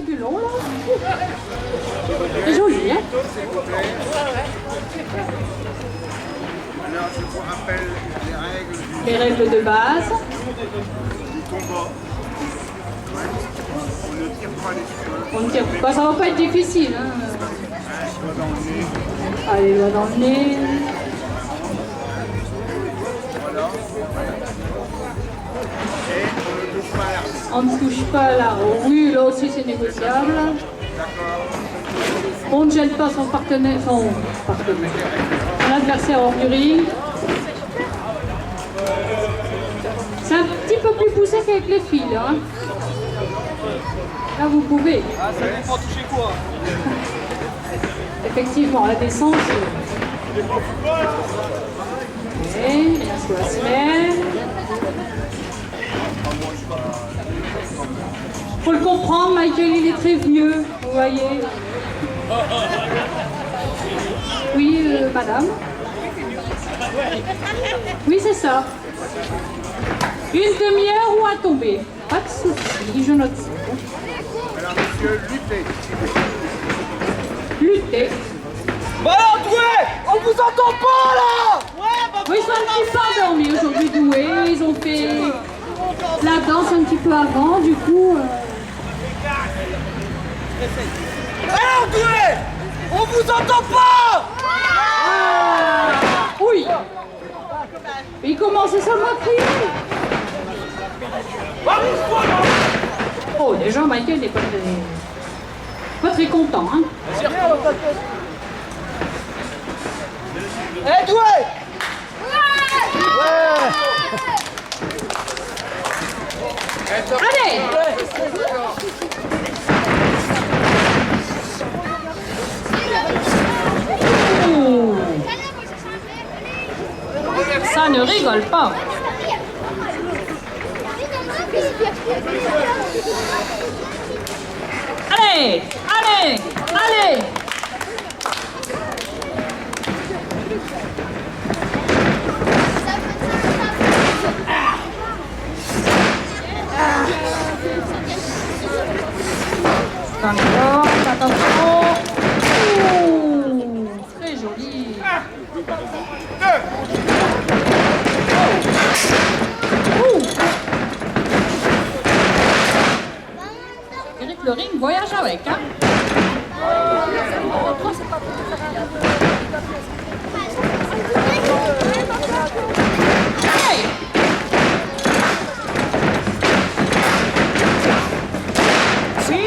Nébulon, là. C'est joli, hein? Alors, je vous rappelle les règles Les règles de base. du combat. On ne tire pas les cheveux. On ne tire pas, ça va pas être difficile, hein? Doigt dans le nez. Allez, doigt dans le nez. Voilà. Et on ne touche pas à l'arme. On ne touche pas à la roue. Oui, là aussi c'est négociable. D'accord. On ne gêne pas son adversaire hors du ring. C'est un petit peu plus poussé qu'avec les fils, hein. Là, vous pouvez. Ah, ça dépend toucher quoi? Effectivement, la descente. Ok, bien sûr, la semaine. Faut le comprendre, Michael, il est très vieux, vous voyez. Oui, madame. Oui, c'est ça. Une demi-heure ou à tomber. Pas de souci, je note ça. Alors, monsieur, luttez. Lutter. Bah alors, Doué, on vous entend pas là! Ouais, bah Oui, ils sont un petit peu endormis aujourd'hui, doués. Ils ont fait la danse un petit peu avant, du coup. Alors, Doué, on vous entend pas! Oui. Il commence seulement à crier. Oh, déjà, Michael n'est pas très content, hein. Eh, Doué! Allez! Ouh. Ça ne rigole pas. Allez! Allez! Allez! Attention, attention. Ouh, très joli. Ouh. Eric le ring voyage avec, hein. Hey. Oui,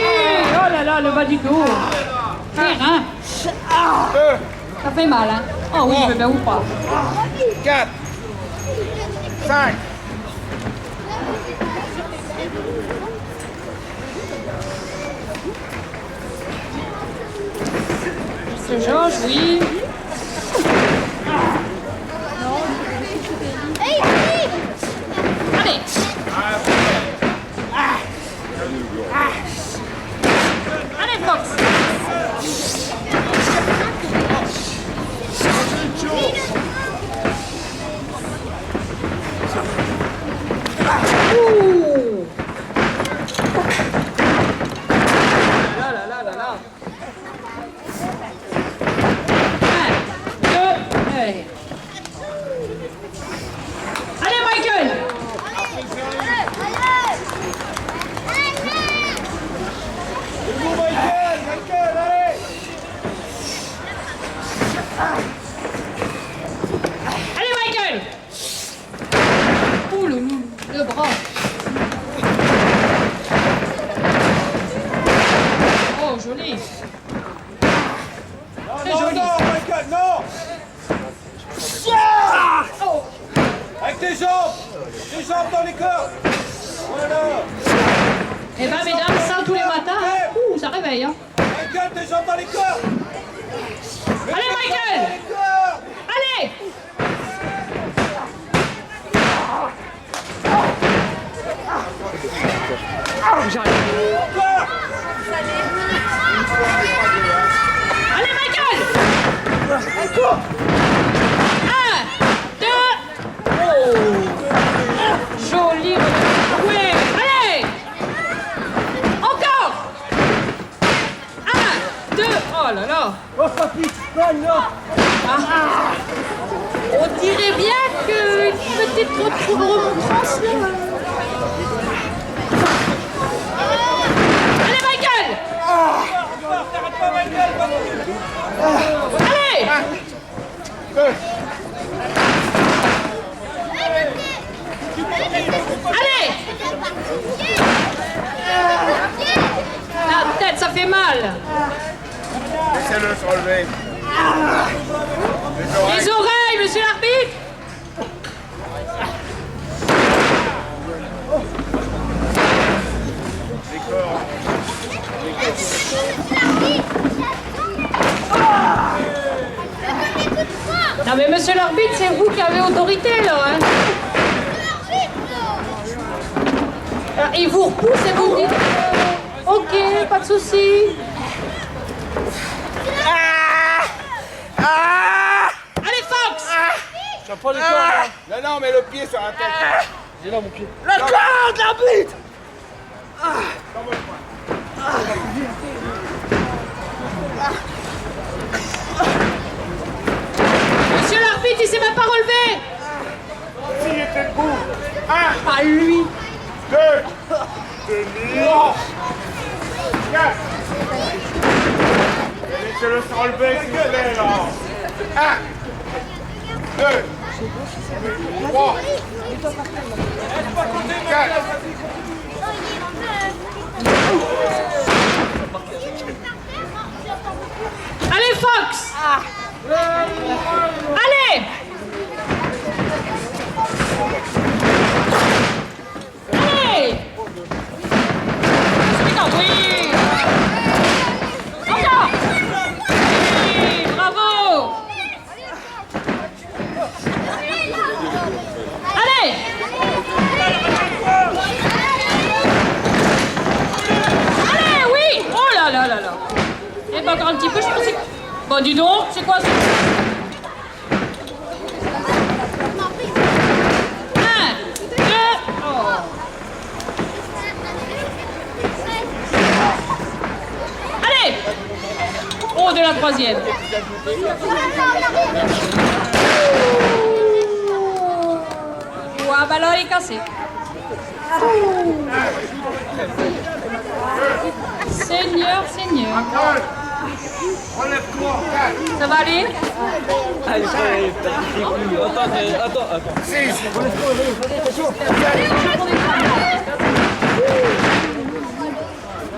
oh là là, le bas du dos. Hein. Ça fait mal, hein. Oh oui, je veux bien ou pas. 4, 5. C'est Georges, oui. Allez. Allez, Fox. Ouh. Là, là, là, là, là. Allez. Allez, Michael. Michael, allez! Allez, Michael. Ouh, le bras. Oh, joli. Très joli. Non, Michael, non! Oh. Avec tes jambes dans les cordes! Voilà! Eh ben, mesdames, ça tous les matins. Ouh, ça réveille, hein. Michael, tes jambes dans les cordes! Allez, Michael. Dans les cordes! Allez. Encore! Allez, Michael. Encore! 1, 2. Oh. Joli. Oui. Allez. Encore. On dirait bien qu'une petite remontrance là. Allez Michael! Allez! Allez! La tête, ça fait mal. Laissez-le se relever. Les oreilles, monsieur l'arbitre! Les corps. Non mais monsieur l'arbitre, c'est vous qui avez autorité là, hein. Alors, il vous repousse et vous dites ok, pas de souci. Allez Fox! Non, non, mais le pied sur la tête. J'ai là mon pied. Le corps de l'arbitre. Monsieur l'arbitre, il s'est même pas relevé! S'il était debout. 1, Pas lui! 2, tenir. 4. Laissez-le se relever, s'il vous plaît, là. 1, 2, 3, 4. Allez Fox! Allez! Allez! Oui! Encore! Oui, bravo! Allez! Allez, oui! Oh là là là là! Et ben encore un petit peu, je pensais que... Bon, dis donc, c'est quoi ça? 1, 2... Oh. Allez! Oh, de la troisième. Ouah, bah là, il est cassé. Seigneur, Seigneur. Relève-toi. 4, Ça va aller? Attends. 6.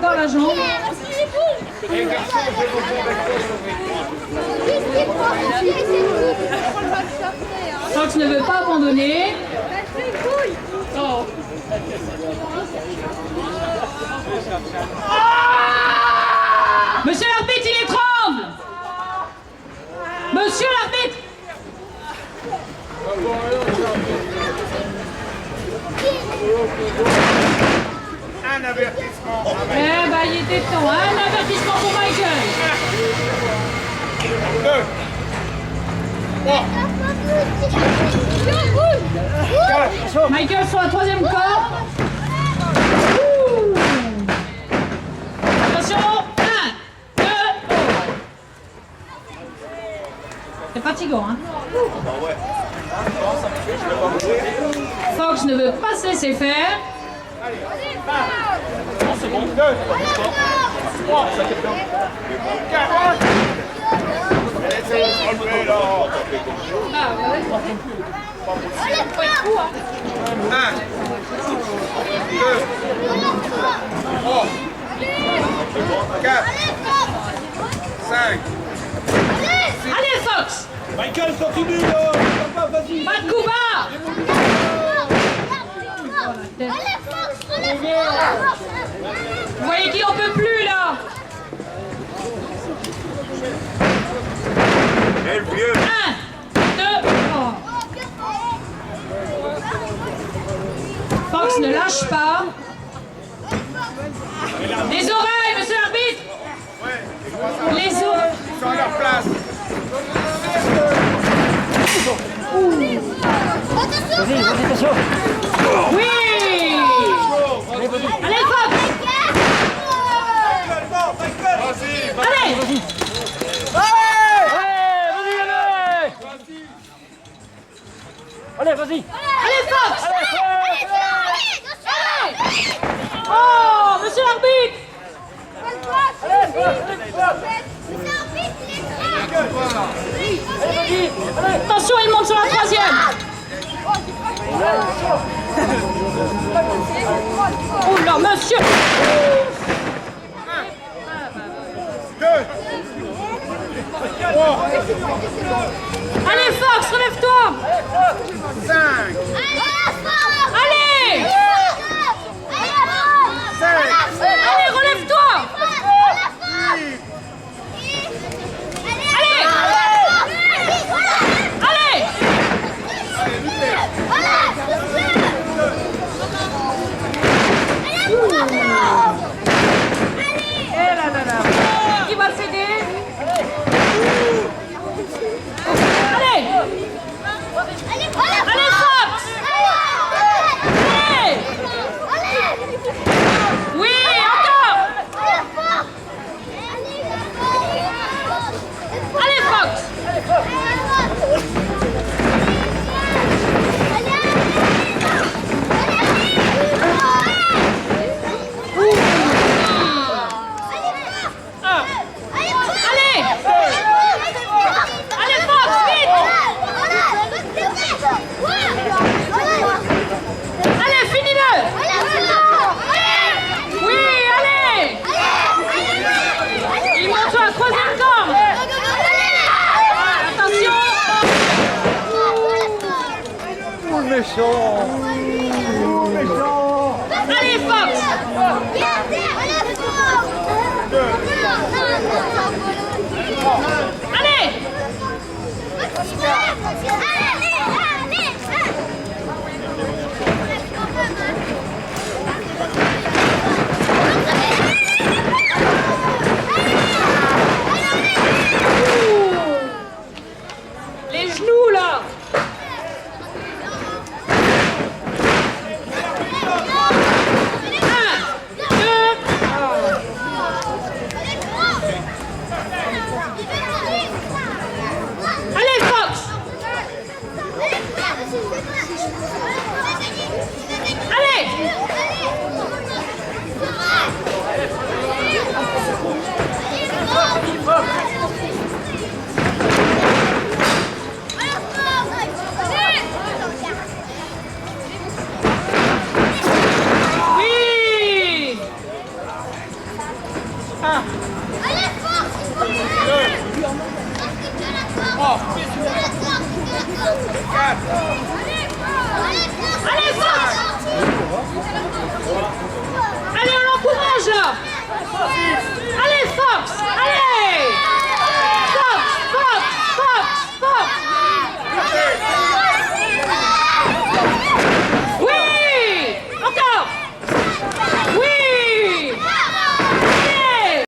Dans la jambe. Fox ne veut pas abandonner. Oh. Monsieur l'arbitre, il étrangle! Monsieur l'arbitre! Un avertissement. Eh ben, il était temps. Un avertissement pour Michael. 2, 3, 4. Michael sur la troisième corde. Ouh. Attention. 1, 2, oh. C'est fatigant, hein? Fox ne veut pas se laisser faire. 2, 3, 4. Laissez-le se relever, là. Ah, ouais. 1, 2, 3, 4, 5. Allez, Fox! Michael, continue là. Vas-y. Pas de coup bas! Vous voyez qu'il en peut plus, là! Et le vieux. 1, 2, oh. Fox ne lâche pas. Les oreilles, monsieur l'arbitre! Les oreilles. Ils sont à leur place. Oui! Allez, Fox! Vas-y. Allez! Allez! vas-y. Allez, Fox! Oh, monsieur l'arbitre! Attention, il monte sur la troisième! Oh là, monsieur! Allez, Fox, relève-toi! 5, Allez! 7, Allez, relève-toi! Allez! Allez! Qui va céder? Allez! Allez, Fox! Allez! Oui, encore! Allez, Fox! Allez! Allez, Fox, vite! Allez, finis-le! Oui, allez! Il monte sur la troisième corde! Attention! Allez, Fox! Allez! Les genoux, là! Allez, Fox! Allez! Oui! Ah. Allez, Fox! Allez, on l'encourage là! Allez, Fox! Allez! Fox! Fox! Fox! Fox! Oui! Encore! Oui! Allez!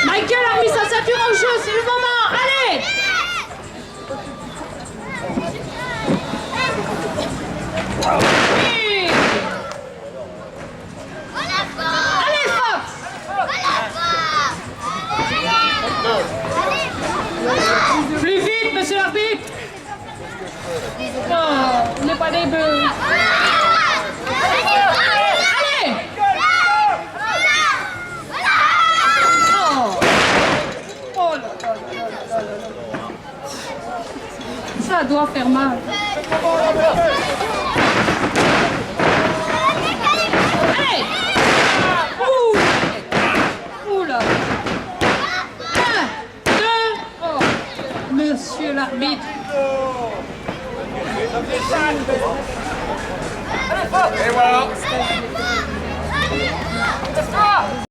Michael a remis sa ceinture en jeu, c'est le moment! Allez! Oui! Allez, Fox! Plus vite, monsieur l'arbitre! Oh, on n'est pas des bœufs! Allez! Oh! Oh là là là là là là. Ça doit faire mal. Allez! Ouh! Ouh là! 1, 2, oh! Monsieur l'arbitre! et voilà.